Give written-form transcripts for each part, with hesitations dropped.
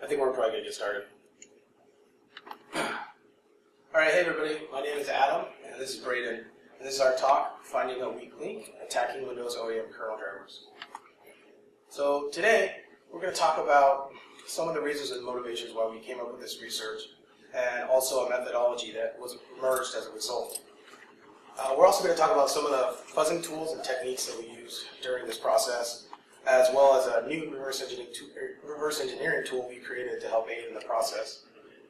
I think we're probably going to get started. Alright, hey everybody, my name is Adam, and this is Braden, and this is our talk, Finding a Weak Link, Attacking Windows OEM Kernel Drivers. So today, we're going to talk about some of the reasons and motivations why we came up with this research, and also a methodology that was emerged as a result. We're also going to talk about some of the fuzzing tools and techniques that we used during this process, as well as a new reverse engineering tool we created to help aid in the process.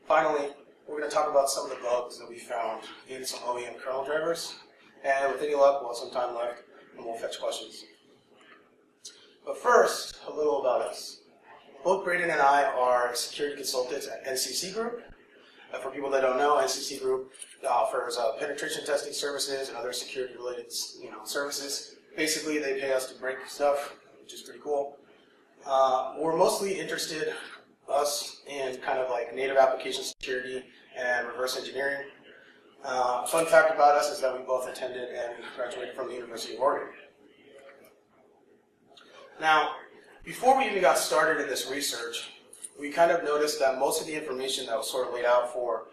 Finally, we're going to talk about some of the bugs that we found in some OEM kernel drivers, and with any luck, we'll have some time left, and we'll fetch questions. But first, a little about us. Both Braden and I are security consultants at NCC Group. For people that don't know, NCC Group offers penetration testing services and other security-related services. Basically, they pay us to break stuff, which is pretty cool. We're mostly interested, us, in kind of like native application security and reverse engineering. Fun fact about us is that we both attended and graduated from the University of Oregon. Now, before we even got started in this research, we kind of noticed that most of the information that was sort of laid out for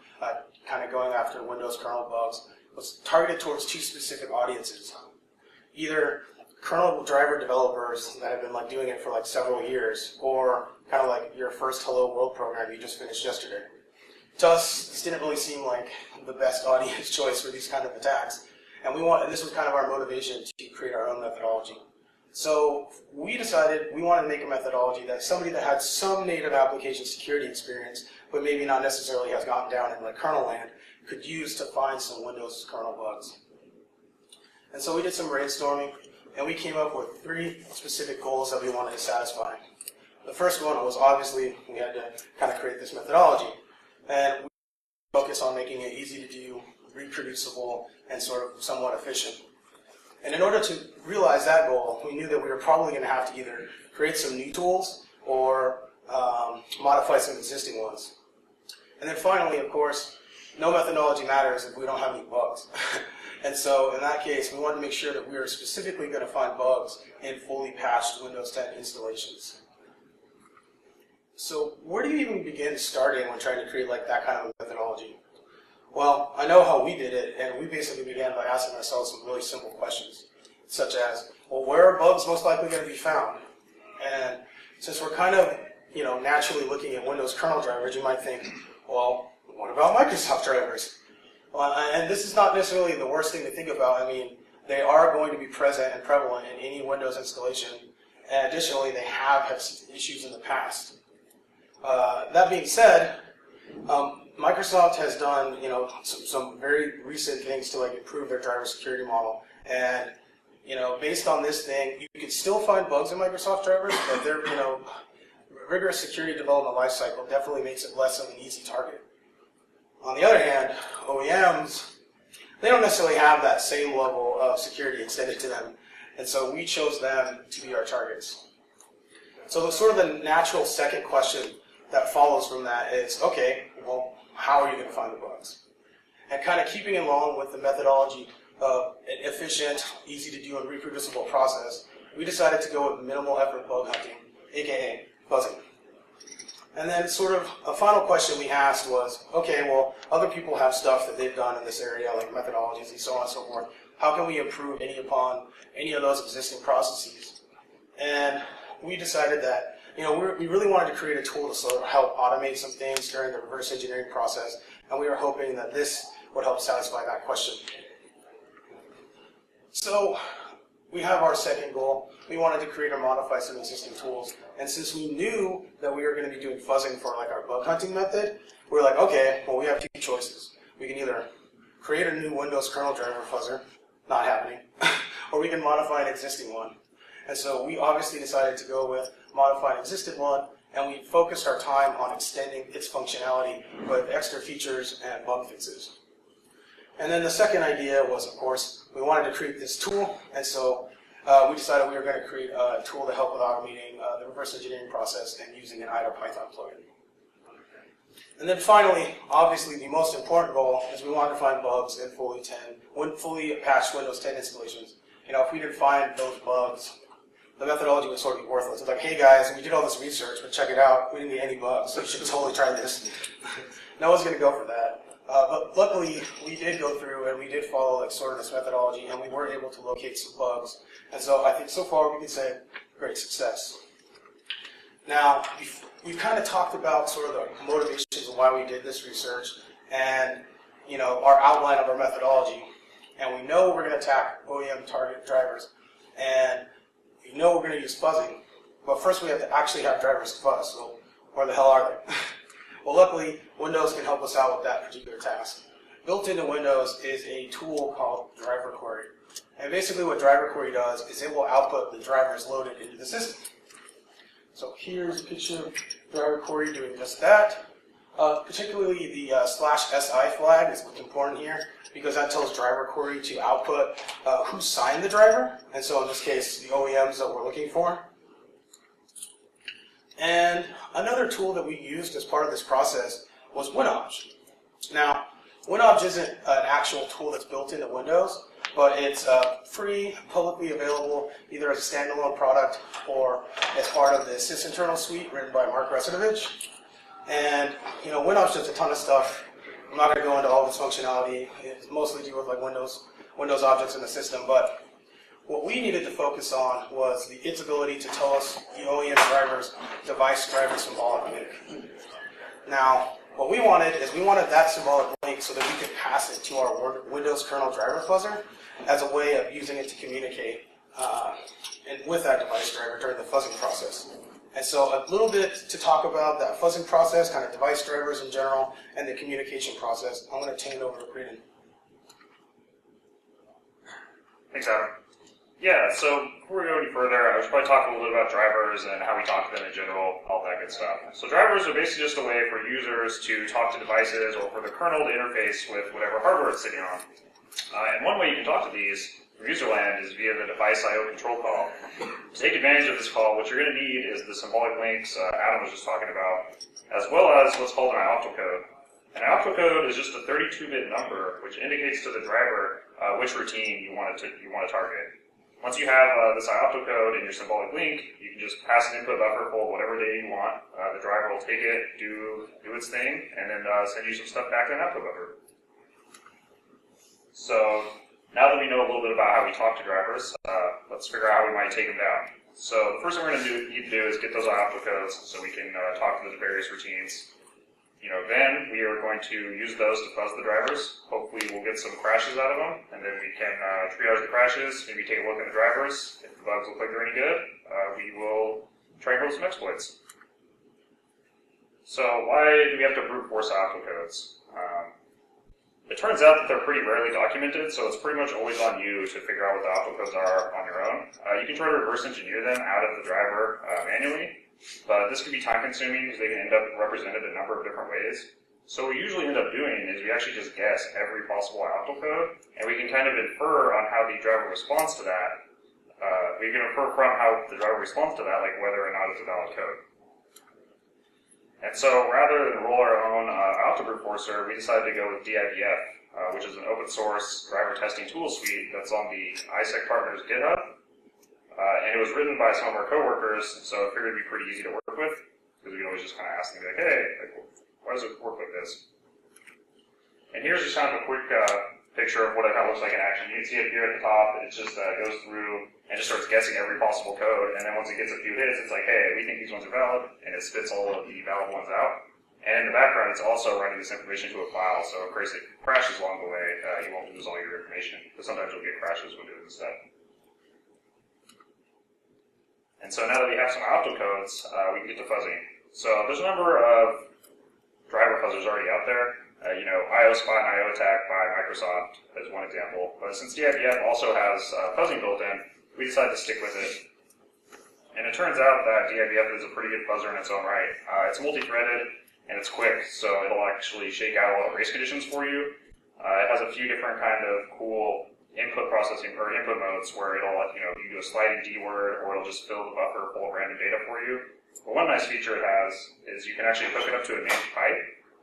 kind of going after Windows kernel bugs was targeted towards two specific audiences. Either kernel driver developers that have been like doing it for like several years, or kind of like your first Hello World program you just finished yesterday. To us, this didn't really seem like the best audience choice for these kind of attacks, and this was kind of our motivation to create our own methodology. So we decided we wanted to make a methodology that somebody that had some native application security experience, but maybe not necessarily has gotten down in like kernel land, could use to find some Windows kernel bugs. And so we did some brainstorming, and we came up with 3 specific goals that we wanted to satisfy. The first one was obviously we had to kind of create this methodology, and we focus on making it easy to do, reproducible, and sort of somewhat efficient. And in order to realize that goal, we knew that we were probably going to have to either create some new tools or modify some existing ones. And then finally, of course, no methodology matters if we don't have any bugs. And so in that case, we wanted to make sure that we were specifically going to find bugs in fully patched Windows 10 installations. So where do you even begin starting when trying to create like that kind of methodology? Well, I know how we did it, and we basically began by asking ourselves some really simple questions, such as, well, where are bugs most likely going to be found? And since we're kind of, naturally looking at Windows kernel drivers, you might think, well, what about Microsoft drivers? Well, and this is not necessarily the worst thing to think about. I mean, they are going to be present and prevalent in any Windows installation, and additionally, they have had issues in the past. That being said, Microsoft has done, some very recent things to like improve their driver security model, and based on this thing, you can still find bugs in Microsoft drivers, but their rigorous security development lifecycle definitely makes it less of an easy target. On the other hand, OEMs, they don't necessarily have that same level of security extended to them, and so we chose them to be our targets. So the natural second question that follows from that is, okay, well, how are you going to find the bugs? And kind of keeping along with the methodology of an efficient, easy to do, and reproducible process, we decided to go with minimal effort bug hunting, aka fuzzing. And then sort of a final question we asked was, okay, well, other people have stuff that they've done in this area, like methodologies and so on and so forth. How can we improve upon any of those existing processes? And we decided that we really wanted to create a tool to sort of help automate some things during the reverse engineering process, and we were hoping that this would help satisfy that question. So we have our second goal. We wanted to create or modify some existing tools, and since we knew that we were going to be doing fuzzing for like our bug hunting method, we were like, okay, well, we have 2 choices. We can either create a new Windows kernel driver fuzzer, not happening, or we can modify an existing one. And so we obviously decided to go with modify an existing one, and we focused our time on extending its functionality with extra features and bug fixes. And then the second idea was, of course, we wanted to create this tool, and so we decided we were going to create a tool to help with automating the reverse engineering process and using an IDA Python plugin. And then finally, obviously the most important goal is we wanted to find bugs in fully patched Windows 10 installations. If we didn't find those bugs, the methodology would sort of be worthless. It's like, hey guys, we did all this research, but check it out, we didn't get any bugs, so you should totally try this. No one's going to go for that. But luckily, we did go through and we did follow like sort of this methodology, and we were able to locate some bugs. And so I think so far we can say great success. Now, we've kind of talked about sort of the motivations of why we did this research and, you know, our outline of our methodology. And we know we're going to attack OEM target drivers, and we know we're going to use fuzzing. But first we have to actually have drivers to fuzz, so where the hell are they? Well, luckily, Windows can help us out with that particular task. Built into Windows is a tool called Driver Query. And basically what Driver Query does is it will output the drivers loaded into the system. So here's a picture of Driver Query doing just that. Particularly the /SI flag is important here because that tells Driver Query to output who signed the driver. And so in this case, the OEMs that we're looking for. And another tool that we used as part of this process was WinObj. Now, WinObj isn't an actual tool that's built into Windows, but it's free, publicly available, either as a standalone product or as part of the sysinternal suite written by Mark Resinovich. And you know, WinObj does a ton of stuff. I'm not going to go into all this functionality. It's mostly do with like Windows objects in the system, but what we needed to focus on was its ability to tell us the OEM driver's device driver symbolic link. Now, what we wanted is we wanted that symbolic link so that we could pass it to our Windows kernel driver fuzzer as a way of using it to communicate and with that device driver during the fuzzing process. And so a little bit to talk about that fuzzing process, kind of device drivers in general, and the communication process. I'm going to turn it over to Braden. Thanks, Adam. Yeah, so before we go any further, I should probably talk a little bit about drivers and how we talk to them in general, all that good stuff. So drivers are basically just a way for users to talk to devices or for the kernel to interface with whatever hardware it's sitting on. And one way you can talk to these from user land is via the device I/O control call. To take advantage of this call, what you're going to need is the symbolic links Adam was just talking about, as well as what's called an IOPTL code. An IOPTL code is just a 32-bit number which indicates to the driver which routine you want to target. Once you have this IOPTL code in your symbolic link, you can just pass an input buffer full of whatever data you want. The driver will take it, do its thing, and then send you some stuff back to an output buffer. So now that we know a little bit about how we talk to drivers, let's figure out how we might take them down. So the first thing we're going to need to do is get those IOPTL codes so we can talk to the various routines. Then we are going to use those to fuzz the drivers. Hopefully we'll get some crashes out of them, and then we can triage the crashes, maybe take a look at the drivers. If the bugs look like they're any good, we will try and hold some exploits. So why do we have to brute force IOPTL codes? It turns out that they're pretty rarely documented, so it's pretty much always on you to figure out what the IOPTL codes are on your own. You can try to reverse engineer them out of the driver manually, but this can be time consuming because they can end up represented a number of different ways. So what we usually end up doing is we actually just guess every possible IOPTL code, and we can kind of infer on how the driver responds to that. We can infer from how the driver responds to that, like whether or not it's a valid code. And so rather than roll our own IOPTL brute forcer, we decided to go with DIVF, which is an open source driver testing tool suite that's on the ISEC Partners GitHub. And it was written by some of our coworkers, so I figured it'd be pretty easy to work with, because we could always just kind of ask them, like, hey, why does it work like this? And here's just kind of a quick picture of what it kind of looks like in action. You can see it here at the top. It just goes through and just starts guessing every possible code, and then once it gets a few hits, it's like, hey, we think these ones are valid, and it spits all of the valid ones out. And in the background, it's also writing this information to a file, so in case it crashes along the way, you won't lose all your information, because sometimes you'll get crashes when doing this step. And so now that we have some IOPTL codes, we can get to fuzzing. So there's a number of driver fuzzers already out there. IOSpot and IOAttack by Microsoft is one example. But since DIVF also has fuzzing built in, we decided to stick with it. And it turns out that DIVF is a pretty good fuzzer in its own right. It's multi-threaded and it's quick, so it'll actually shake out all the race conditions for you. It has a few different kind of cool input processing or input modes where it'll you can do a sliding D word, or it'll just fill the buffer full of random data for you. But one nice feature it has is you can actually hook it up to a named pipe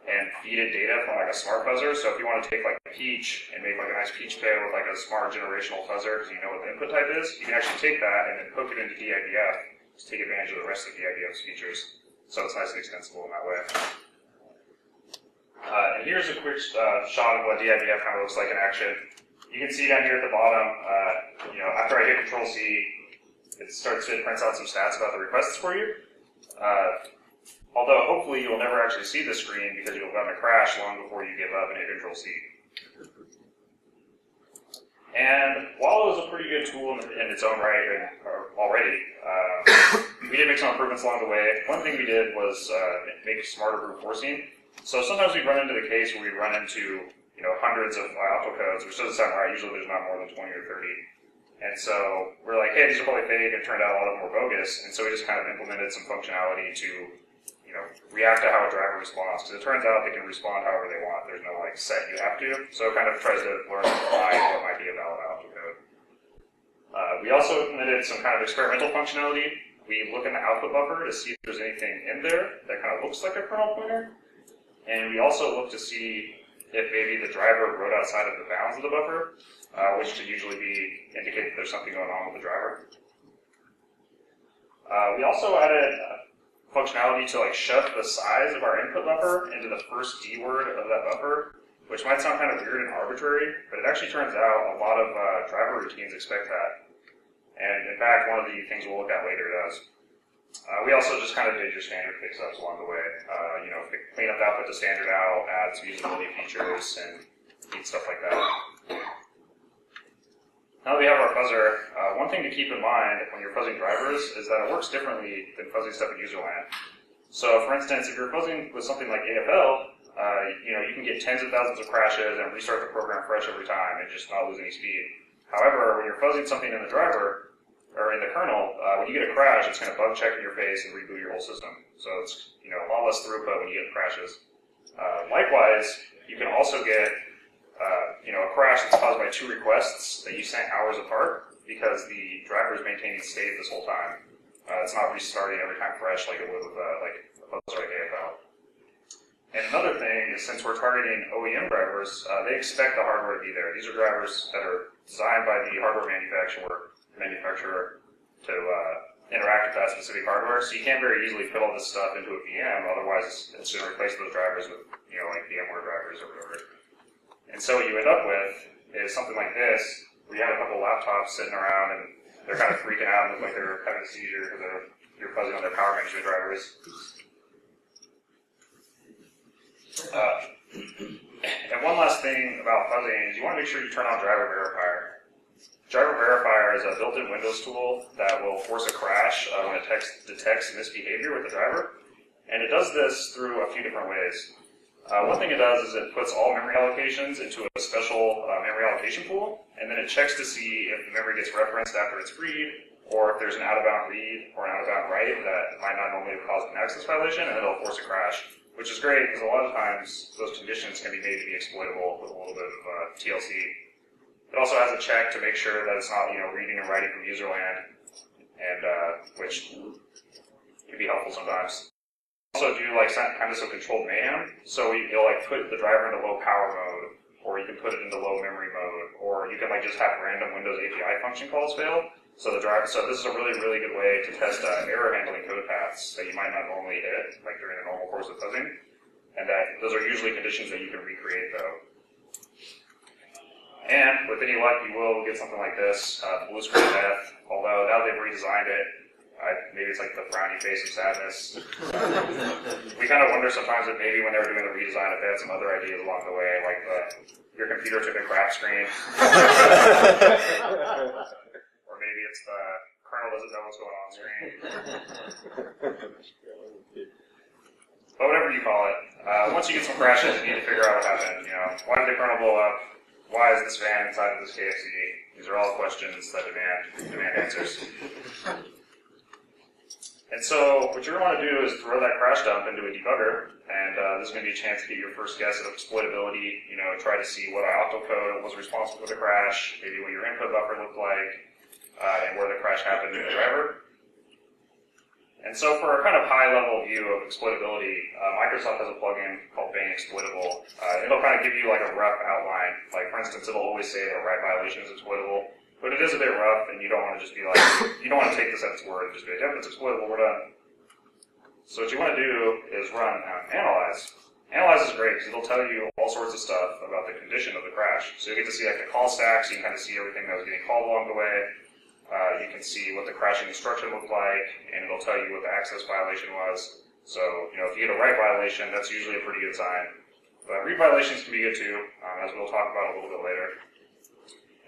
and feed it data from like a smart fuzzer. So if you want to take like peach and make like a nice peach pay with like a smart generational fuzzer because you know what the input type is, you can actually take that and then hook it into DIVF to take advantage of the rest of DIVF's features. So it's nice and extensible in that way. And here's a quick shot of what DIVF kind of looks like in action. You can see down here at the bottom, after I hit Control-C, it prints out some stats about the requests for you. Although hopefully you'll never actually see the screen because you'll have gotten a crash long before you give up and hit Control-C. And while it was a pretty good tool in its own right already, we did make some improvements along the way. One thing we did was make smarter brute forcing. So sometimes we'd run into the case where we'd run into hundreds of opto codes, which doesn't sound right. Usually there's not more than 20 or 30. And so we're like, hey, these are probably fake, and it turned out a lot of them were bogus. And so we just kind of implemented some functionality to react to how a driver responds. Because it turns out they can respond however they want. There's no set you have to. So it kind of tries to learn on the fly what might be a valid opto code. We also implemented some kind of experimental functionality. We look in the output buffer to see if there's anything in there that kind of looks like a kernel pointer. And we also look to see if maybe the driver wrote outside of the bounds of the buffer, which should usually indicate that there's something going on with the driver. We also added functionality to shove the size of our input buffer into the first D word of that buffer, which might sound kind of weird and arbitrary, but it actually turns out a lot of driver routines expect that. And in fact, one of the things we'll look at later does. We also just kind of did your standard fix-ups along the way. Clean up the output to standard out, add some usability features, and neat stuff like that. Now that we have our fuzzer, one thing to keep in mind when you're fuzzing drivers is that it works differently than fuzzing stuff in userland. So, for instance, if you're fuzzing with something like AFL, you can get tens of thousands of crashes and restart the program fresh every time and just not lose any speed. However, when you're fuzzing something in the driver, or in the kernel, when you get a crash, it's going to bug check in your face and reboot your whole system. So it's a lot less throughput when you get crashes. Likewise, you can also get a crash that's caused by two requests that you sent hours apart because the driver is maintaining state this whole time. It's not restarting every time fresh like it would with a fuzzer like AFL. And another thing is, since we're targeting OEM drivers, they expect the hardware to be there. These are drivers that are designed by the hardware manufacturer to interact with that specific hardware. So you can't very easily fit all this stuff into a VM. Otherwise, it's going to replace those drivers with VMware drivers or whatever. And so what you end up with is something like this, where you have a couple laptops sitting around and they're kind of freaking out and look like they're having a seizure because you're fuzzing on their power management drivers. And one last thing about fuzzing is you want to make sure you turn on driver verifier. Driver verifier is a built-in Windows tool that will force a crash when it detects misbehavior with the driver. And it does this through a few different ways. One thing it does is it puts all memory allocations into a special memory allocation pool, and then it checks to see if the memory gets referenced after it's freed, or if there's an out-of-bound read or an out-of-bound write that might not normally have caused an access violation, and then it'll force a crash, which is great because a lot of times those conditions can be made to be exploitable with a little bit of TLC. It also has a check to make sure that it's not reading and writing from userland, and which can be helpful sometimes. Also do kind of some controlled mayhem. So you'll put the driver into low power mode, or you can put it into low memory mode, or you can just have random Windows API function calls fail. So this is a really, really good way to test error handling code paths that you might not normally hit, during a normal course of fuzzing. And those are usually conditions that you can recreate though. And with any luck, you will get something like this, blue screen death. Although now they've redesigned it, maybe it's like the frowny face of sadness. We kind of wonder sometimes if maybe when they were doing the redesign, if they had some other ideas along the way, like your computer took a crap screen. Or maybe it's the kernel doesn't know what's going on screen. But whatever you call it, once you get some crashes, you need to figure out what happened. Why did the kernel blow up? Why is this van inside of this KFC? These are all questions that demand answers. And so what you're going to want to do is throw that crash dump into a debugger, and this is going to be a chance to get your first guess at exploitability. Try to see what octal code was responsible for the crash, maybe what your input buffer looked like, and where the crash happened in the driver. And so for a kind of high-level view of exploitability, Microsoft has a plugin called Bang Exploitable. It'll kind of give you like a rough outline. Like, for instance, it'll always say that a write violation is exploitable, but it is a bit rough, and you don't want to just be like, you don't want to take this at its word and just be like, yep, it's exploitable, we're done. So what you want to do is run Analyze. Analyze is great because it'll tell you all sorts of stuff about the condition of the crash. So you get to see like the call stack, so you can kind of see everything that was getting called along the way. You can see what the crashing instruction looked like, and it'll tell you what the access violation was. So, if you get a write violation, that's usually a pretty good sign. But read violations can be good too, as we'll talk about a little bit later.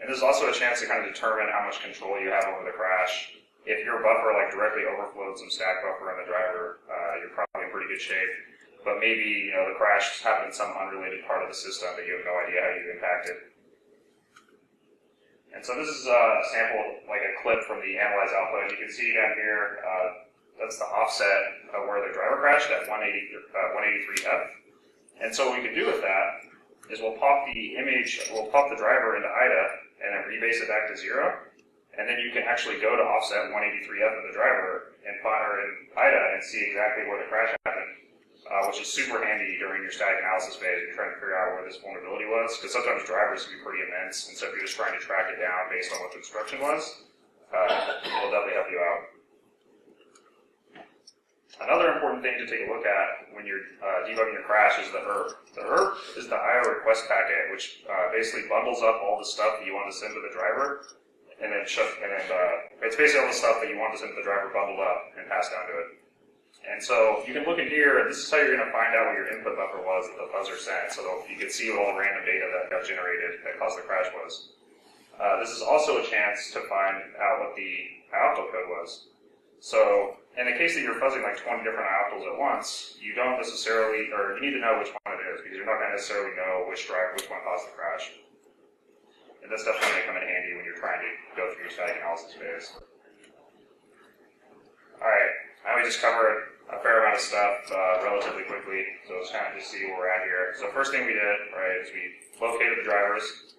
And there's also a chance to kind of determine how much control you have over the crash. If your buffer directly overflowed some stack buffer on the driver, you're probably in pretty good shape. But maybe, the crash happened in some unrelated part of the system that you have no idea how you impacted. And so this is a sample, like a clip from the Analyze output. You can see down here, that's the offset of where the driver crashed at 183F. And so what we can do with that is we'll pop the driver into IDA and then rebase it back to 0. And then you can actually go to offset 183F of the driver and in IDA and see exactly where the crash happened. Which is super handy during your static analysis phase if you're trying to figure out where this vulnerability was, because sometimes drivers can be pretty immense, and so if you're just trying to track it down based on what the instruction was, it'll definitely help you out. Another important thing to take a look at when you're debugging your crash is the ERP. The ERP is the IO request packet, which basically bundles up all the stuff that you want to send to the driver, and then it's basically all the stuff that you want to send to the driver bundled up and passed down to it. And so you can look in here, and this is how you're going to find out what your input buffer was that the fuzzer sent, so you can see what all the random data that got generated that caused the crash was. This is also a chance to find out what the IOPTL code was. So in the case that you're fuzzing like 20 different IOPTLs at once, you don't necessarily, or you need to know which one it is, because you're not going to necessarily know which one caused the crash. And this stuff's going to come in handy when you're trying to go through your static analysis phase. Alright, now we just covered a fair amount of stuff relatively quickly, so let's kind of just see where we're at here. So first thing we did, right, is we located the drivers,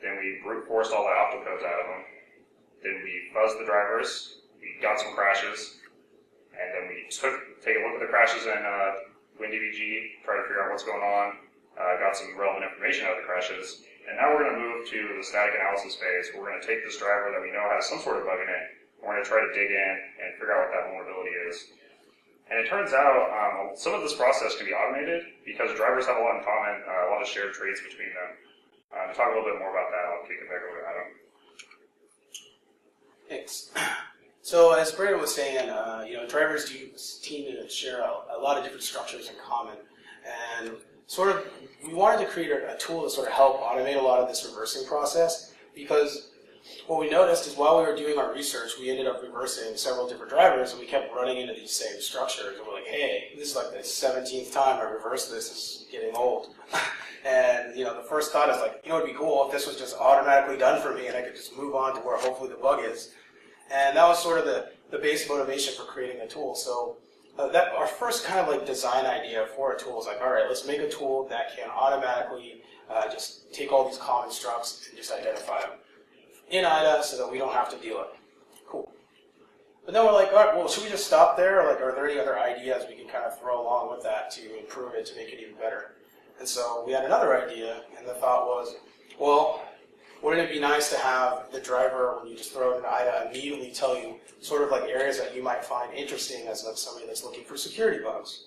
then we brute forced all the optal codes out of them, then we fuzzed the drivers, we got some crashes, and then we take a look at the crashes in WinDBG, try to figure out what's going on, got some relevant information out of the crashes, and now we're going to move to the static analysis phase. We're going to take this driver that we know has some sort of bug in it, we're going to try to dig in and figure out what that vulnerability is. And it turns out some of this process can be automated because drivers have a lot in common, a lot of shared traits between them. To talk a little bit more about that, I'll kick it back over to Adam. Thanks. So as Braden was saying, drivers do tend to share a lot of different structures in common, and we wanted to create a tool to sort of help automate a lot of this reversing process, because what we noticed is while we were doing our research, we ended up reversing several different drivers, and we kept running into these same structures. And we're like, hey, this is like the 17th time I reversed this. It's getting old. And the first thought is like, it'd be cool if this was just automatically done for me, and I could just move on to where hopefully the bug is. And that was sort of the base motivation for creating a tool. So that our first kind of like design idea for a tool is like, all right, let's make a tool that can automatically just take all these common structs and just identify them in IDA so that we don't have to deal with it. Cool. But then we're like, all right, well, should we just stop there? Or like, are there any other ideas we can kind of throw along with that to improve it, to make it even better? And so we had another idea, and the thought was, well, wouldn't it be nice to have the driver, when you just throw it in IDA, immediately tell you sort of like areas that you might find interesting as like somebody that's looking for security bugs?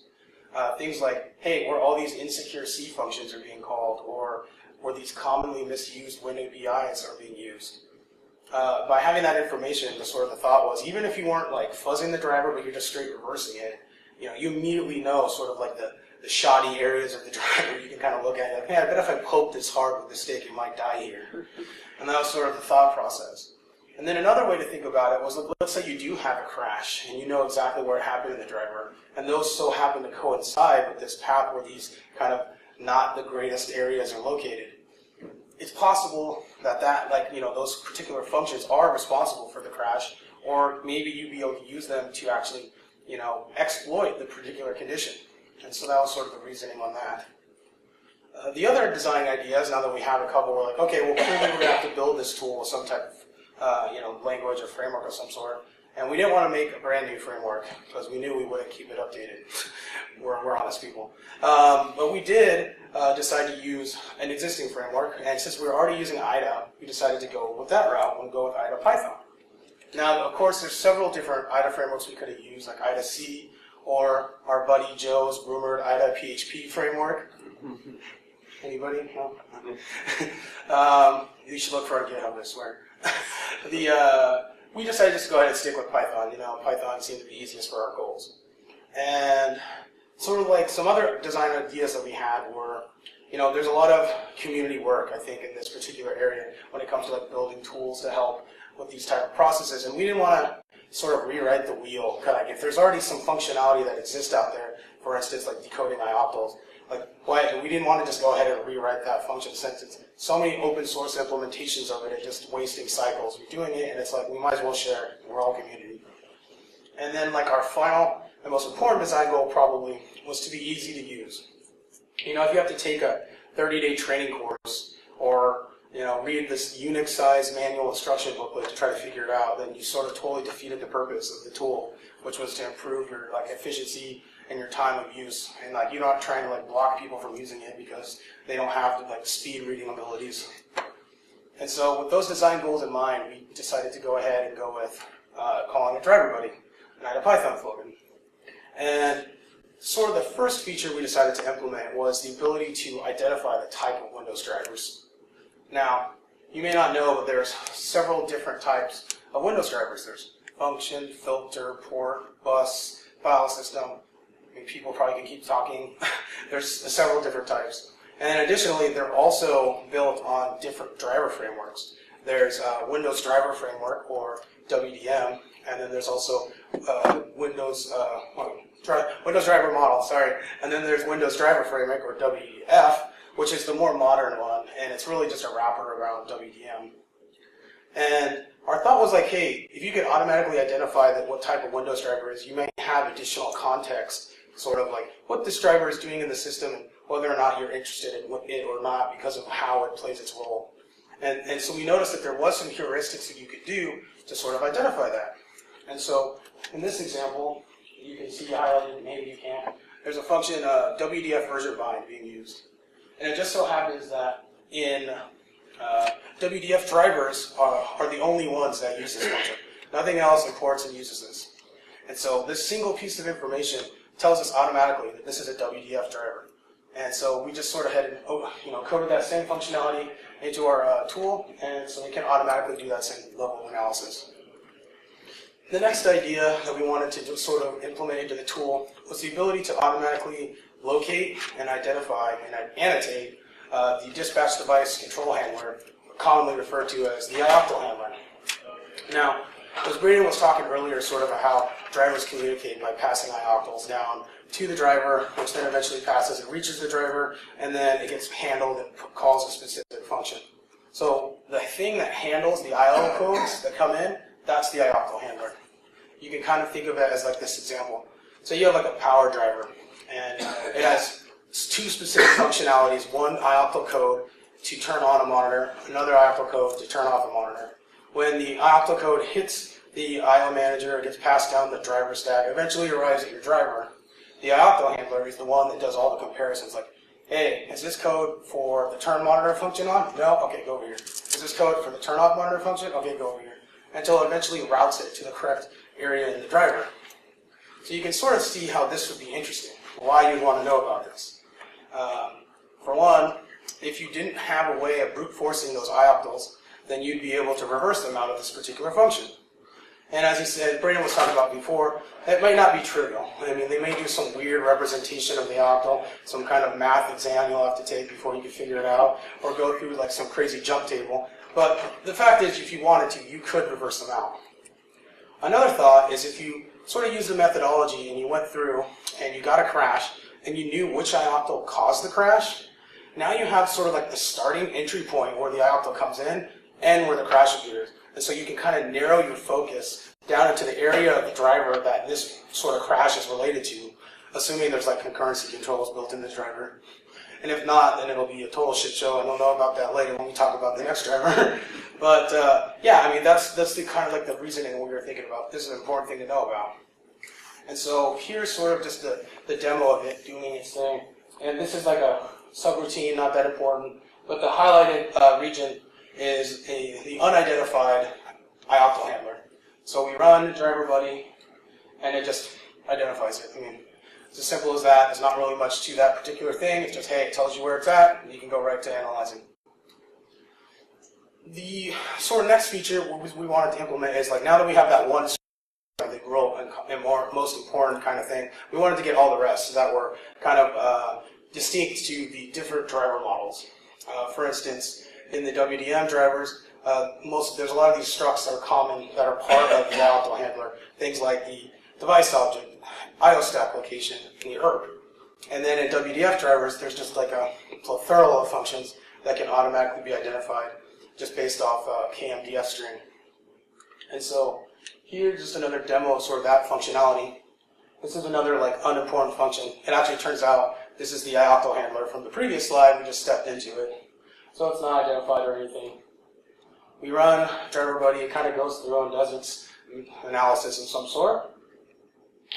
Things like, hey, where all these insecure C functions are being called, or where these commonly misused Win APIs are being used. By having that information, the thought was, even if you weren't like fuzzing the driver, but you're just straight reversing it, you immediately know sort of like the shoddy areas of the driver. You can kind of look at it like, hey, I bet if I poke this hard with this stick, it might die here. And that was sort of the thought process. And then another way to think about it was, let's say you do have a crash, and you know exactly where it happened in the driver, and those so happen to coincide with this path where these kind of not the greatest areas are located. It's possible that those particular functions are responsible for the crash, or maybe you'd be able to use them to actually, exploit the particular condition. And so that was sort of the reasoning on that. The other design ideas, now that we have a couple, we're like, okay, well, clearly we're going to have to build this tool with some type of, language or framework of some sort. And we didn't want to make a brand new framework because we knew we wouldn't keep it updated. we're honest people. But we did decide to use an existing framework, and since we were already using IDA, we decided to go with that route and go with IDA Python. Now, of course, there's several different IDA frameworks we could have used, like IDA C, or our buddy Joe's rumored IDA PHP framework. Anybody? No? You should look for our GitHub, I swear. We decided just to go ahead and stick with Python. You know, Python seemed to be easiest for our goals. And sort of like some other design ideas that we had were, you know, there's a lot of community work, I think, in this particular area when it comes to like building tools to help with these type of processes. And we didn't want to sort of rewrite the wheel. Like if there's already some functionality that exists out there, for instance, like decoding ioctals, like why we didn't want to just go ahead and rewrite that function since it's so many open source implementations of it and just wasting cycles. We're doing it, and it's like we might as well share it. We're all community. And then like our final and most important design goal probably was to be easy to use. You know, if you have to take a 30-day training course or read this Unix-sized manual instruction booklet to try to figure it out, then you sort of totally defeated the purpose of the tool, which was to improve your like efficiency and your time of use. And like you're not trying to like block people from using it because they don't have the like speed reading abilities. And so with those design goals in mind, we decided to go ahead and go with calling it Driver Buddy, an IDA Python slogan. And sort of the first feature we decided to implement was the ability to identify the type of Windows drivers. Now, you may not know, but there's several different types of Windows drivers. There's function, filter, port, bus, file system. I mean, people probably can keep talking. There's several different types. And additionally, they're also built on different driver frameworks. There's Windows Driver Framework, or WDM, and then there's also Windows Driver Model, sorry. And then there's Windows Driver Framework, or WDF, which is the more modern one, and it's really just a wrapper around WDM. And our thought was like, hey, if you could automatically identify that what type of Windows driver is, you may have additional context, sort of like what this driver is doing in the system and whether or not you're interested in it or not because of how it plays its role. And so we noticed that there was some heuristics that you could do to sort of identify that. And so in this example, you can see highlighted, maybe you can't, there's a function, WDF version bind being used. And it just so happens that in WDF drivers are the only ones that use this function. Nothing else imports and uses this. And so this single piece of information tells us automatically that this is a WDF driver. And so we just sort of had coded that same functionality into our tool, and so we can automatically do that same level of analysis. The next idea that we wanted to just sort of implement into the tool was the ability to automatically locate and identify and annotate the dispatch device control handler, commonly referred to as the ioctal handler. Now, as Braden was talking earlier, sort of how drivers communicate by passing ioctals down to the driver, which then eventually passes and reaches the driver, and then it gets handled and calls a specific function. So the thing that handles the IO codes that come in, that's the ioctal handler. You can kind of think of it as like this example. So you have like a power driver, and it has two specific functionalities, one ioctal code to turn on a monitor, another ioctal code to turn off a monitor. When the ioctal code hits the IO manager, it gets passed down the driver stack, eventually arrives at your driver. The ioctal handler is the one that does all the comparisons, like, hey, is this code for the turn monitor function on? No? Okay, go over here. Is this code for the turn off monitor function? Okay, go over here. Until it eventually routes it to the correct area in the driver. So you can sort of see how this would be interesting, why you'd want to know about this. For one, if you didn't have a way of brute forcing those ioctals, then you'd be able to reverse them out of this particular function. And as he said, Braden was talking about before, it might not be trivial. I mean, they may do some weird representation of the octal, some kind of math exam you'll have to take before you can figure it out, or go through like some crazy jump table. But the fact is, if you wanted to, you could reverse them out. Another thought is if you sort of used the methodology and you went through and you got a crash and you knew which ioctal caused the crash, now you have sort of like the starting entry point where the ioctal comes in and where the crash appears. And so you can kind of narrow your focus down into the area of the driver that this sort of crash is related to. assuming there's like concurrency controls built in this driver. And if not, then it'll be a total shit show, and we'll know about that later when we talk about the next driver. But yeah, I mean, that's the kind of like the reasoning we were thinking about. This is an important thing to know about. And so here's sort of just the demo of it doing its thing. And this is like a subroutine, not that important. But the highlighted region is the unidentified ioctl handler. So we run driver buddy, and it just identifies it. I mean, it's as simple as that. There's not really much to that particular thing. It's just, hey, it tells you where it's at, and you can go right to analyzing. The sort of next feature we wanted to implement is, like, now that we have that one the real and most important kind of thing, we wanted to get all the rest so that were kind of distinct to the different driver models. For instance, in the WDM drivers, there's a lot of these structs that are common that are part of the ioctl handler. Things like the device object, IO stack location, and the ERP. And then in WDF drivers, there's just like a plethora of functions that can automatically be identified just based off KMDF string. And so here's just another demo of sort of that functionality. This is another like unimportant function. It actually turns out this is the ioctl handler from the previous slide. We just stepped into it. So it's not identified or anything. We run driver buddy. It kind of goes through and does its analysis of some sort.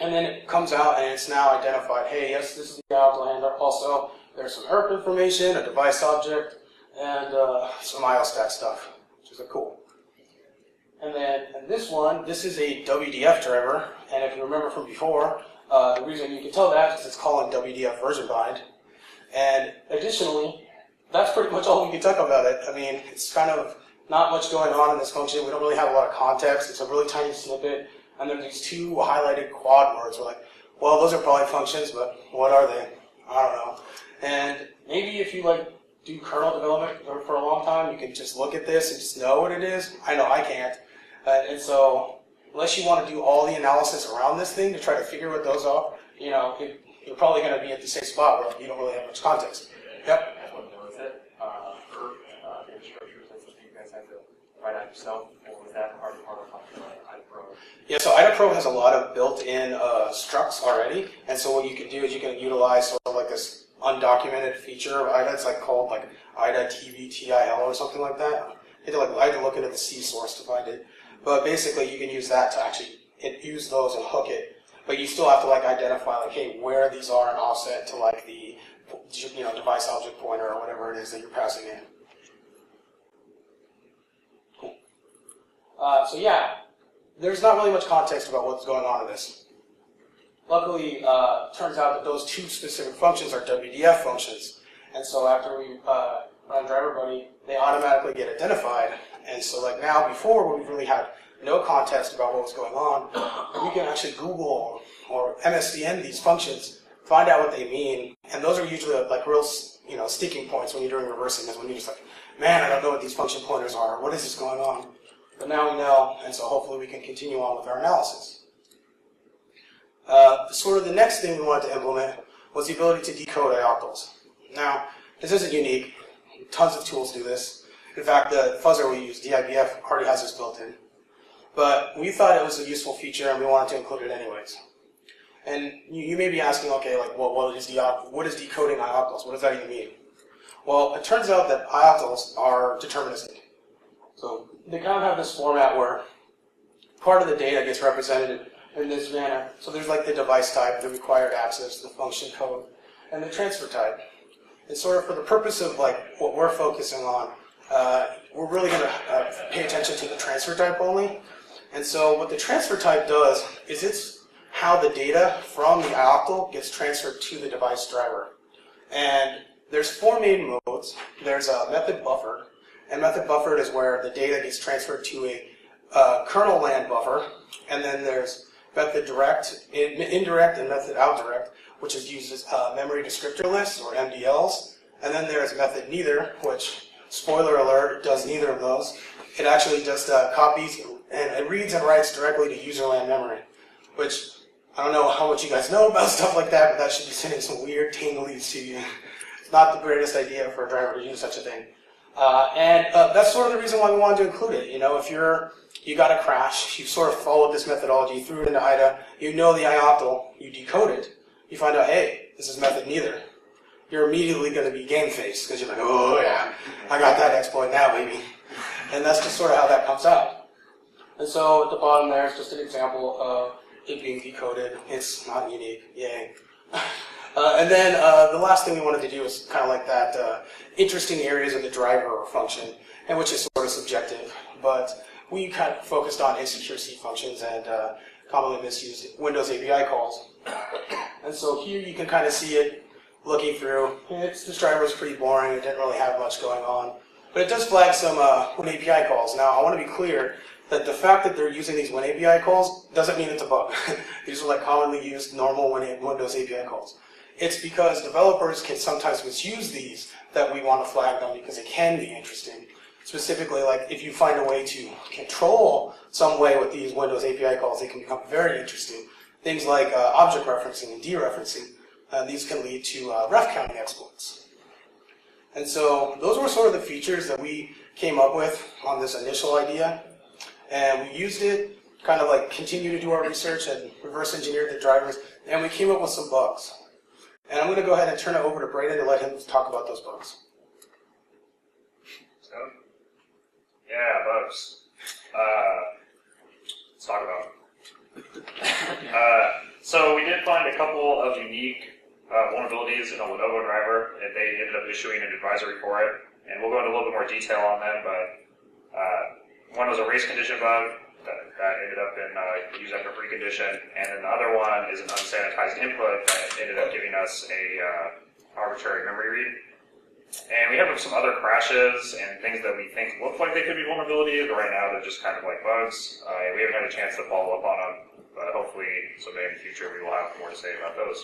And then it comes out and it's now identified, hey, yes, this is the ioctl handler. Also, there's some ERP information, a device object, and some IO stack stuff, which is cool. And then in this one, this is a WDF driver. And if you remember from before, the reason you can tell that is because it's calling WDF version bind. And additionally, that's pretty much all we can talk about it. I mean, it's kind of not much going on in this function. We don't really have a lot of context. It's a really tiny snippet. And then these two highlighted quad words. We're like, well, those are probably functions, but what are they? I don't know. And maybe if you like do kernel development for a long time, you can just look at this and just know what it is. I know I can't. And so unless you want to do all the analysis around this thing to try to figure what those are, you know, you're probably going to be at the same spot where you don't really have much context. Yep. What was it? For data structures and stuff you guys have to write out yourself, or was that part of IDAPRO? Yeah, so IDAPRO has a lot of built-in structs already, and so what you can do is you can utilize sort of like this undocumented feature of IDA. It's like called like IDA TVTIL or something like that. I had to look into the C source to find it. But basically, you can use that to actually use those and hook it. But you still have to like identify like, hey, where these are and offset to like the device object pointer or whatever it is that you're passing in. Cool. So yeah, there's not really much context about what's going on in this. Luckily, it turns out that those two specific functions are WDF functions. And so after we run driver buddy, they automatically get identified. And so like now, before when we really had no context about what was going on, we can actually Google or MSDN these functions, find out what they mean. And those are usually like real sticking points when you're doing reversing, is when you're just like, man, I don't know what these function pointers are. What is this going on? But now we know, and so hopefully we can continue on with our analysis. Sort of the next thing we wanted to implement was the ability to decode ioctls. Now, this isn't unique. Tons of tools do this. In fact, the fuzzer we use, DIBF, already has this built in. But we thought it was a useful feature, and we wanted to include it anyways. And you may be asking, okay, like, well, what is decoding ioctls? What does that even mean? Well, it turns out that ioctls are deterministic. So they kind of have this format where part of the data gets represented in this manner. So there's like the device type, the required access, the function code, and the transfer type. And sort of for the purpose of like what we're focusing on, we're really going to pay attention to the transfer type only. And so what the transfer type does is it's how the data from the ioctl gets transferred to the device driver. And there's four main modes. There's a method buffered, and method buffered is where the data gets transferred to a kernel land buffer, and then there's method direct, indirect, and method outdirect, which is used as memory descriptor lists, or MDLs. And then there's method neither, which, spoiler alert, does neither of those. It actually just copies and it reads and writes directly to user land memory, which I don't know how much you guys know about stuff like that, but that should be sending some weird tinglies to you. It's not the greatest idea for a driver to use such a thing. And that's sort of the reason why we wanted to include it. You know, if you got a crash, you sort of followed this methodology, threw it into IDA, you know the ioctl, you decode it, you find out, hey, this is method neither. You're immediately going to be game-faced because you're like, oh yeah, I got that exploit now, baby. And that's just sort of how that comes out. And so at the bottom there is just an example of it being decoded. It's not unique, yay. And then the last thing we wanted to do is kind of like that interesting areas of the driver function, and which is sort of subjective. But we kind of focused on insecure C functions and commonly misused Windows API calls. And so here you can kind of see it looking through. This driver is pretty boring. It didn't really have much going on. But it does flag some Win API calls. Now, I want to be clear that the fact that they're using these Win API calls doesn't mean it's a bug. These are like commonly used normal Windows API calls. It's because developers can sometimes misuse these that we want to flag them because it can be interesting. Specifically, like if you find a way to control some way with these Windows API calls, they can become very interesting. Things like object referencing and dereferencing. These can lead to ref counting exploits. And so those were sort of the features that we came up with on this initial idea. And we used it, kind of like continue to do our research and reverse engineered the drivers, and we came up with some bugs. And I'm going to go ahead and turn it over to Braden to let him talk about those bugs. So, yeah, bugs. Let's talk about them. So we did find a couple of unique vulnerabilities in a Lenovo driver, and they ended up issuing an advisory for it. And we'll go into a little bit more detail on them, but one was a race condition bug that ended up in use after precondition, and then the other one is an unsanitized input that ended up giving us a arbitrary memory read. And we have some other crashes and things that we think look like they could be vulnerabilities, but right now they're just kind of like bugs. We haven't had a chance to follow up on them, but hopefully someday in the future we will have more to say about those.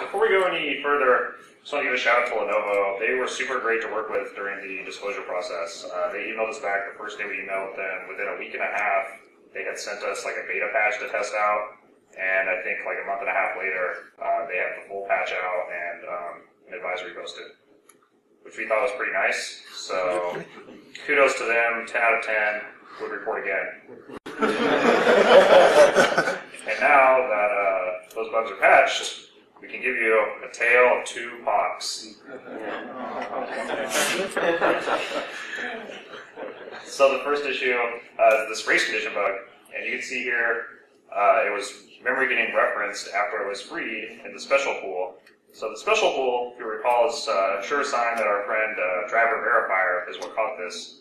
Before we go any further, just want to give a shout out to Lenovo. They were super great to work with during the disclosure process. They emailed us back the first day we emailed them. Within a week and a half, they had sent us like a beta patch to test out, and I think like a month and a half later, they had the full patch out and an advisory posted, which we thought was pretty nice. So kudos to them. 10 out of 10. Would report again. And now that those bugs are patched, we can give you a tale of two POCs. So the first issue is this race condition bug, and you can see here it was memory getting referenced after it was freed in the special pool. So the special pool, if you recall, is a sure sign that our friend driver verifier is what caught this.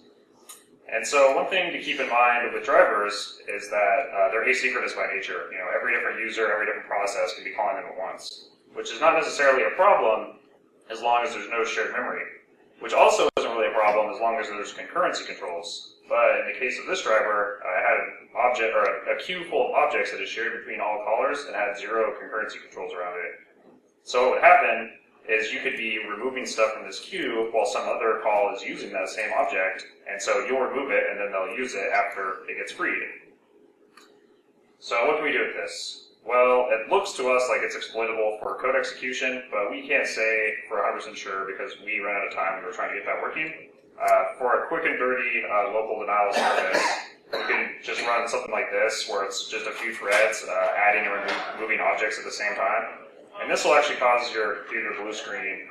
And so one thing to keep in mind with drivers is that they're asynchronous by nature. You know, every different user, every different process can be calling them at once, which is not necessarily a problem as long as there's no shared memory, which also isn't really a problem as long as there's concurrency controls. But in the case of this driver, I had an object or a queue full of objects that is shared between all callers and had zero concurrency controls around it. So what would happen is you could be removing stuff from this queue while some other call is using that same object, and so you'll remove it and then they'll use it after it gets freed. So what can we do with this? Well, it looks to us like it's exploitable for code execution, but we can't say for 100% sure because we ran out of time and we're trying to get that working. For a quick and dirty local denial service, we can just run something like this where it's just a few threads adding and removing objects at the same time. And this will actually cause your computer to blue screen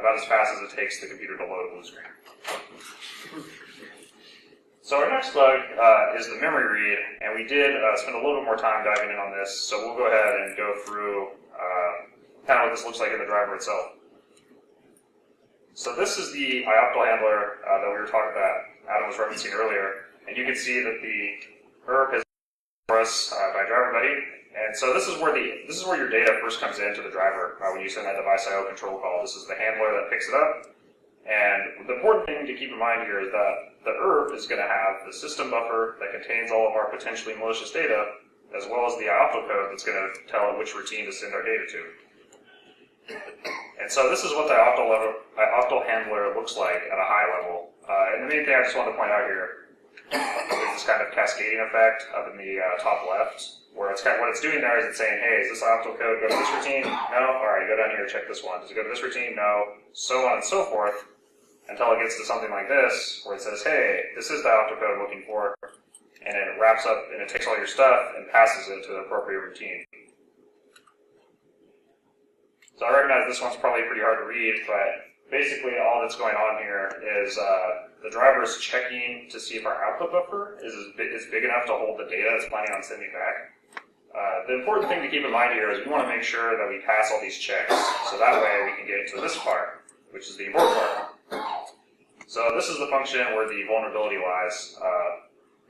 about as fast as it takes the computer to load a blue screen. So our next bug is the memory read, and we did spend a little bit more time diving in on this, so we'll go ahead and go through kind of what this looks like in the driver itself. So this is the ioptal handler that we were talking about, Adam was referencing earlier, and you can see that the ERP is for us by driver buddy. And so this is where your data first comes into the driver when you send that device IO control call. This is the handler that picks it up. And the important thing to keep in mind here is that the ERP is going to have the system buffer that contains all of our potentially malicious data, as well as the ioptal code that's going to tell it which routine to send our data to. And so this is what the ioptal handler looks like at a high level. And the main thing I just want to point out here is this kind of cascading effect up in the top left, where it's kind of, what it's doing there is it's saying, hey, is this ioptal code go to this routine? No? All right, go down here, check this one. Does it go to this routine? No. So on and so forth, until it gets to something like this, where it says, hey, this is the ioptal code I'm looking for, and it wraps up, and it takes all your stuff and passes it to the appropriate routine. So I recognize this one's probably pretty hard to read, but basically all that's going on here is the driver is checking to see if our output buffer is big enough to hold the data it's planning on sending back. The important thing to keep in mind here is we want to make sure that we pass all these checks, so that way we can get to this part, which is the abort part. So this is the function where the vulnerability lies.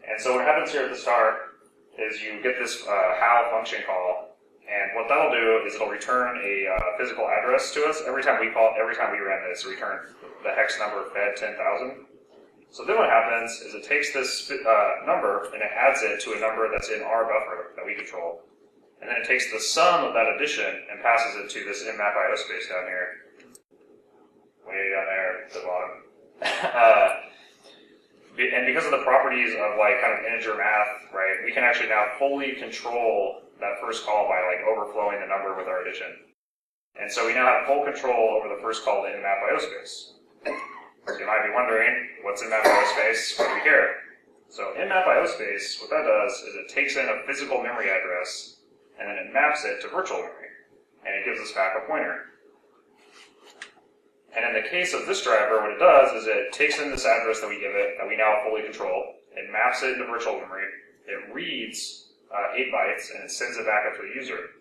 And so what happens here at the start is you get this how function call, and what that'll do is it'll return a physical address to us every time we run this. Return the hex number fed 10,000. So then what happens is it takes this number and it adds it to a number that's in our buffer that we control. And then it takes the sum of that addition and passes it to this mmap IO space down here. Way down there at the bottom. And because of the properties of like kind of integer math, right, we can actually now fully control that first call by like overflowing the number with our addition. And so we now have full control over the first call to mmap IO space. So you might be wondering, what's mmap IO space? Why do we care? So mmap IO space, what that does is it takes in a physical memory address and then it maps it to virtual memory, and it gives us back a pointer. And in the case of this driver, what it does is it takes in this address that we give it, that we now fully control, it maps it into virtual memory, it reads 8 bytes, and it sends it back up to the user.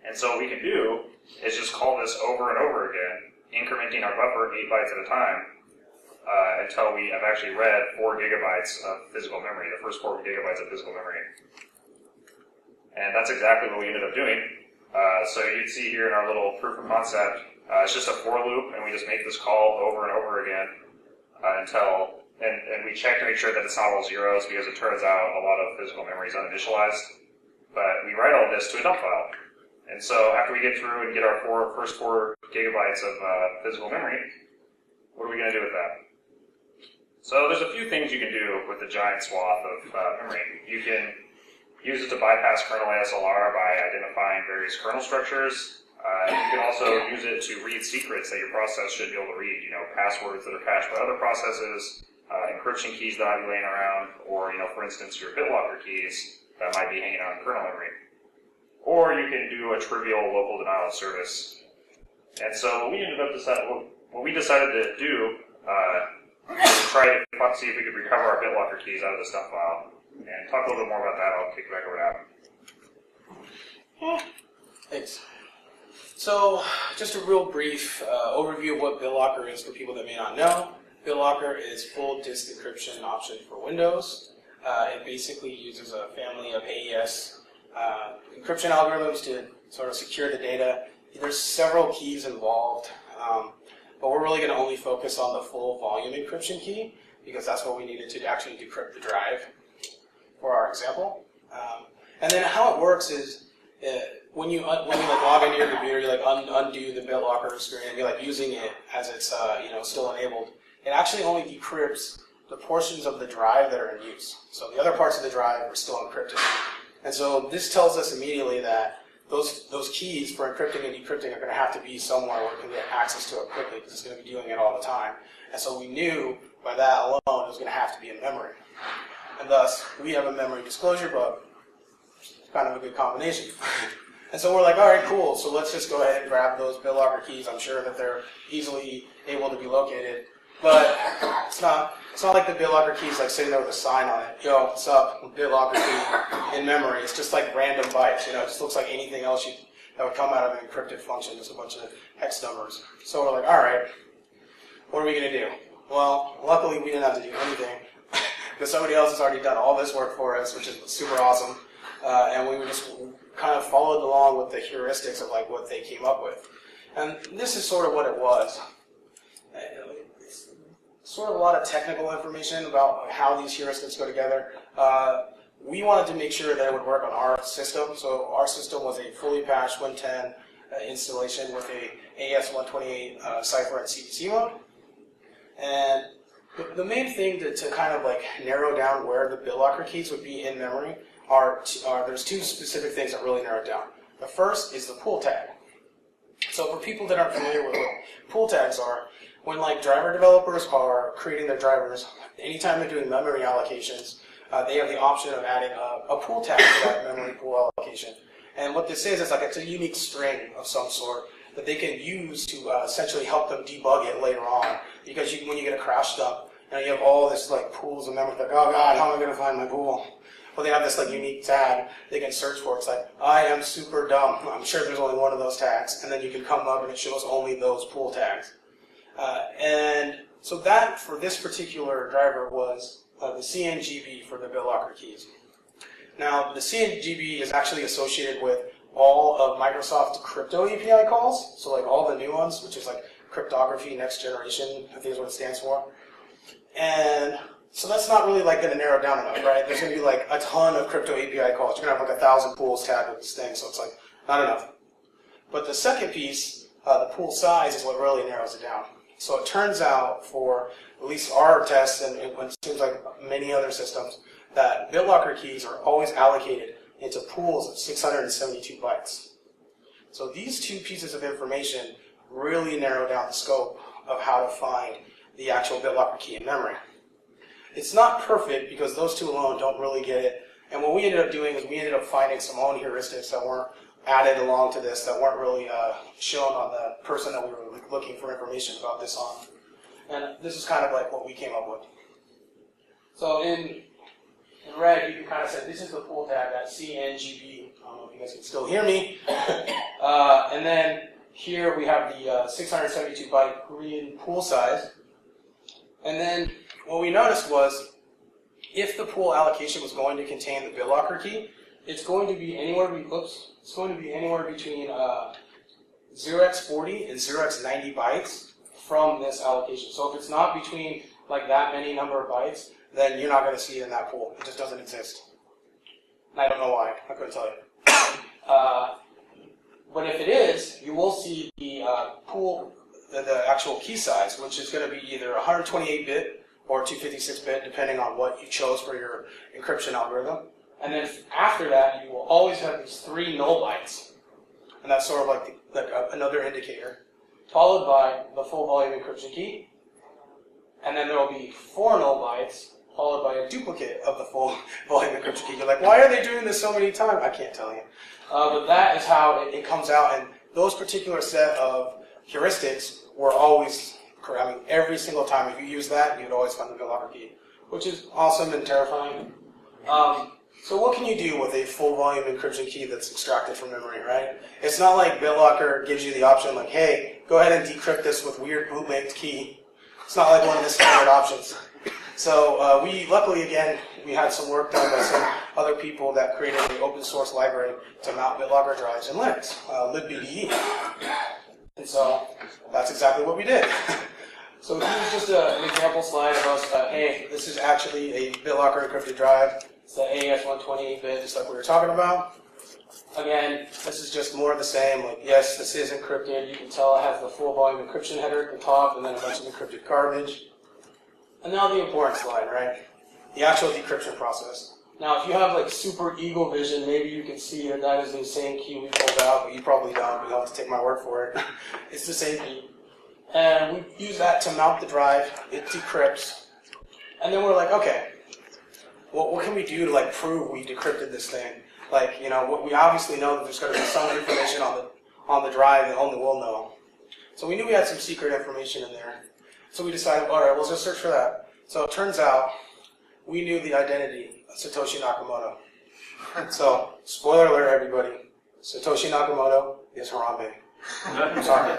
And so what we can do is just call this over and over again, incrementing our buffer 8 bytes at a time, until we have actually read 4 gigabytes of physical memory, the first 4 gigabytes of physical memory. And that's exactly what we ended up doing. So you'd see here in our little proof of concept, it's just a for loop, and we just make this call over and over again until, and we check to make sure that it's not all zeros, because it turns out a lot of physical memory is uninitialized. But we write all this to a dump file. And so after we get through and get our first 4 gigabytes of physical memory, what are we going to do with that? So there's a few things you can do with the giant swath of memory. You can use it to bypass kernel ASLR by identifying various kernel structures. You can also use it to read secrets that your process should be able to read, passwords that are cached by other processes, encryption keys that might be laying around, or, for instance, your BitLocker keys that might be hanging out in kernel memory. Or you can do a trivial local denial of service. And so what we decided to do was try to see if we could recover our BitLocker keys out of the stuff file. And talk a little bit more about that. I'll kick it back over to Adam. Thanks. So, just a real brief overview of what BitLocker is for people that may not know. BitLocker is full disk encryption option for Windows. It basically uses a family of AES encryption algorithms to sort of secure the data. There's several keys involved, but we're really going to only focus on the full volume encryption key because that's what we needed to actually decrypt the drive for our example. And then how it works is when you log into your computer, you undo the BitLocker screen, and you're using it as it's still enabled. It actually only decrypts the portions of the drive that are in use. So the other parts of the drive are still encrypted. And so this tells us immediately that those keys for encrypting and decrypting are going to have to be somewhere where we can get access to it quickly because it's going to be doing it all the time. And so we knew by that alone it was going to have to be in memory. And thus, we have a memory disclosure bug. Kind of a good combination. And so we're like, all right, cool. So let's just go ahead and grab those BitLocker keys. I'm sure that they're easily able to be located. But it's not like the BitLocker keys sitting there with a sign on it. Yo, what's up? BitLocker key in memory. It's just random bytes. It just looks like anything else that would come out of an encrypted function, just a bunch of hex numbers. So we're like, all right, what are we going to do? Well, luckily we didn't have to do anything because somebody else has already done all this work for us, which is super awesome. And we just kind of followed along with the heuristics of what they came up with. And this is sort of what it was. It's sort of a lot of technical information about how these heuristics go together. We wanted to make sure that it would work on our system. So our system was a fully patched Win10 installation with a AS128 cipher and CPC mode. And the main thing to kind of narrow down where the BitLocker keys would be in memory there's two specific things that really narrow it down. The first is the pool tag. So for people that aren't familiar with what pool tags are, when driver developers are creating their drivers, anytime they're doing memory allocations, they have the option of adding a pool tag to that memory pool allocation. And what this is like it's a unique string of some sort that they can use to essentially help them debug it later on. Because when you get a crash dump, and you have all this like pools of memory, like, oh God, how am I going to find my pool? Well, they have this like unique tag they can search for. It's like, I am super dumb. I'm sure there's only one of those tags, and then you can come up and it shows only those pool tags. And so that, for this particular driver, was the CNGB for the BitLocker keys. Now, the CNGB is actually associated with all of Microsoft's crypto API calls, so like all the new ones, which is like cryptography next generation, I think is what it stands for. And so that's not really like going to narrow down enough, right? There's going to be like a ton of crypto API calls. You're going to have like 1,000 pools tagged with this thing, so it's like not enough. But the second piece, the pool size, is what really narrows it down. So it turns out, for at least our tests, and it seems like many other systems, that BitLocker keys are always allocated into pools of 672 bytes. So these two pieces of information really narrow down the scope of how to find the actual BitLocker key in memory. It's not perfect because those two alone don't really get it. And what we ended up doing is we ended up finding some own heuristics that weren't added along to this, that weren't really shown on the person that we were looking for information about this on. And this is kind of like what we came up with. So in red, you can kind of say this is the pool tag, that CNGB. I don't know if you guys can still hear me. And then here we have the 672 byte green pool size. And then what we noticed was, if the pool allocation was going to contain the BitLocker key, it's going to be anywhere between 0x40 and 0x90 bytes from this allocation. So if it's not between like that many number of bytes, then you're not going to see it in that pool. It just doesn't exist. And I don't know why. I couldn't tell you. But if it is, you will see the pool, the actual key size, which is going to be either 128-bit or 256-bit, depending on what you chose for your encryption algorithm. And then after that, you will always have these 3 null bytes. And that's sort of like another indicator, followed by the full volume encryption key. And then there will be 4 null bytes, followed by a duplicate of the full volume encryption key. You're like, why are they doing this so many times? I can't tell you. But that is how it comes out. And those particular set of heuristics were always correct. I mean, every single time if you use that, you'd always find the BitLocker key, which is awesome and terrifying. So what can you do with a full volume encryption key that's extracted from memory, right? It's not like BitLocker gives you the option like, hey, go ahead and decrypt this with weird bootlinked key. It's not like one of the standard options. So we, luckily again, we had some work done by some other people that created an open source library to mount BitLocker drives in Linux, libbde. And so that's exactly what we did. So here's just an example slide of us, hey, this is actually a BitLocker encrypted drive. It's the AES-128-bit, just like we were talking about. Again, this is just more of the same. Like, yes, this is encrypted. You can tell it has the full volume encryption header at the top and then a bunch of encrypted garbage. And now the important slide, right? The actual decryption process. Now, if you have like super eagle vision, maybe you can see that that is the same key we pulled out, but you probably don't. You'll have to take my word for it. It's the same key. And we use that to mount the drive. It decrypts. And then we're like, okay, what can we do to like prove we decrypted this thing? Like, you know, we obviously know that there's going to be some information on the drive that only we'll know. So we knew we had some secret information in there. So we decided, all right, we'll just search for that. So it turns out we knew the identity of Satoshi Nakamoto. So, spoiler alert, everybody. Satoshi Nakamoto is Hollembaek. Sorry.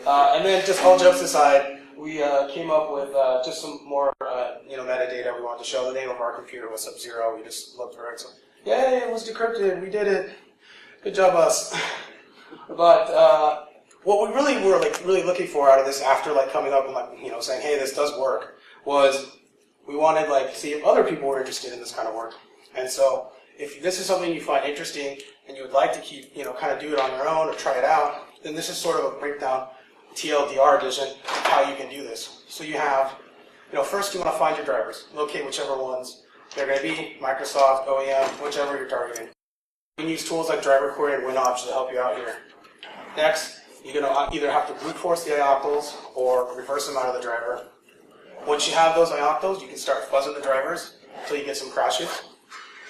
And then, just all jokes aside, we came up with just some more, metadata we wanted to show. The name of our computer was Sub-Zero. We just looked for it. So, yay, it was decrypted. We did it. Good job, us. But what we really were really looking for out of this, after coming up and saying, hey, this does work, was we wanted to see if other people were interested in this kind of work. And so, if this is something you find interesting and you would like to keep, kind of do it on your own or try it out, then this is sort of a breakdown, TLDR edition, of how you can do this. So you have, first you want to find your drivers, locate whichever ones they're going to be, Microsoft, OEM, whichever you're targeting. You can use tools like driver query and WinOps to help you out here. Next, you're going to either have to brute force the ioctls or reverse them out of the driver. Once you have those ioctls, you can start fuzzing the drivers until you get some crashes.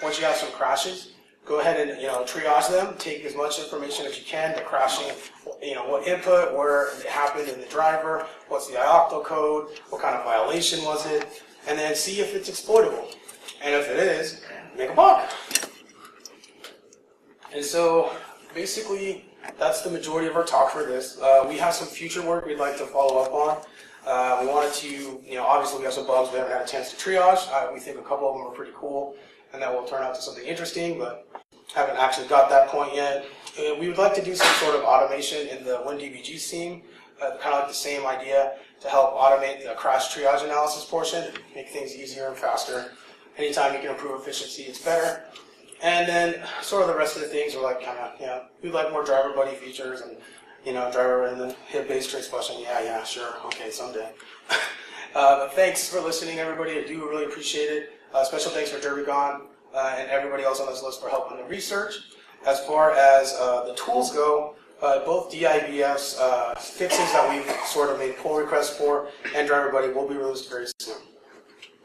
Once you have some crashes, go ahead and triage them. Take as much information as you can. The crashing, what input, where it happened in the driver, what's the iocto code, what kind of violation was it, and then see if it's exploitable. And if it is, make a bug. And so basically, that's the majority of our talk for this. We have some future work we'd like to follow up on. We wanted to, obviously we have some bugs we haven't had a chance to triage. We think a couple of them are pretty cool, and that will turn out to something interesting, but haven't actually got that point yet. We would like to do some sort of automation in the WinDBG scene, kind of like the same idea, to help automate the crash triage analysis portion, make things easier and faster. Anytime you can improve efficiency, it's better. And then sort of the rest of the things are like we'd like more driver buddy features and, driver and then hit-based trace flushing. Yeah, sure, okay, someday. But thanks for listening, everybody. I do really appreciate it. Special thanks for Derbycon and everybody else on this list for helping the research. As far as the tools go, both DIBS fixes that we've sort of made pull requests for and driver buddy will be released very soon.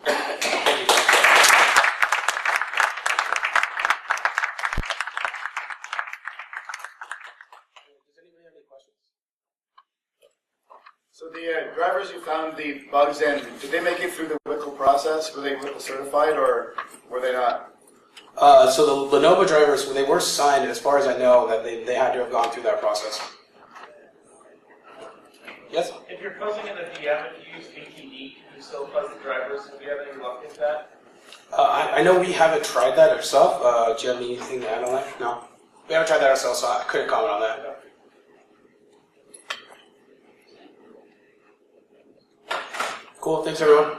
Thank you. So the drivers who found the bugs in, did they make it through the WCL process? Were they WCL certified or were they not? So the Lenovo drivers, they were signed, as far as I know, that they had to have gone through that process. Yes? If you're fuzzing in the VM, if you use BTD, can you still fuzz the drivers? Do you have any luck with that? I know we haven't tried that ourselves. Do you have anything to add on that? No. We haven't tried that ourselves, so I couldn't comment on that. Cool, thanks everyone.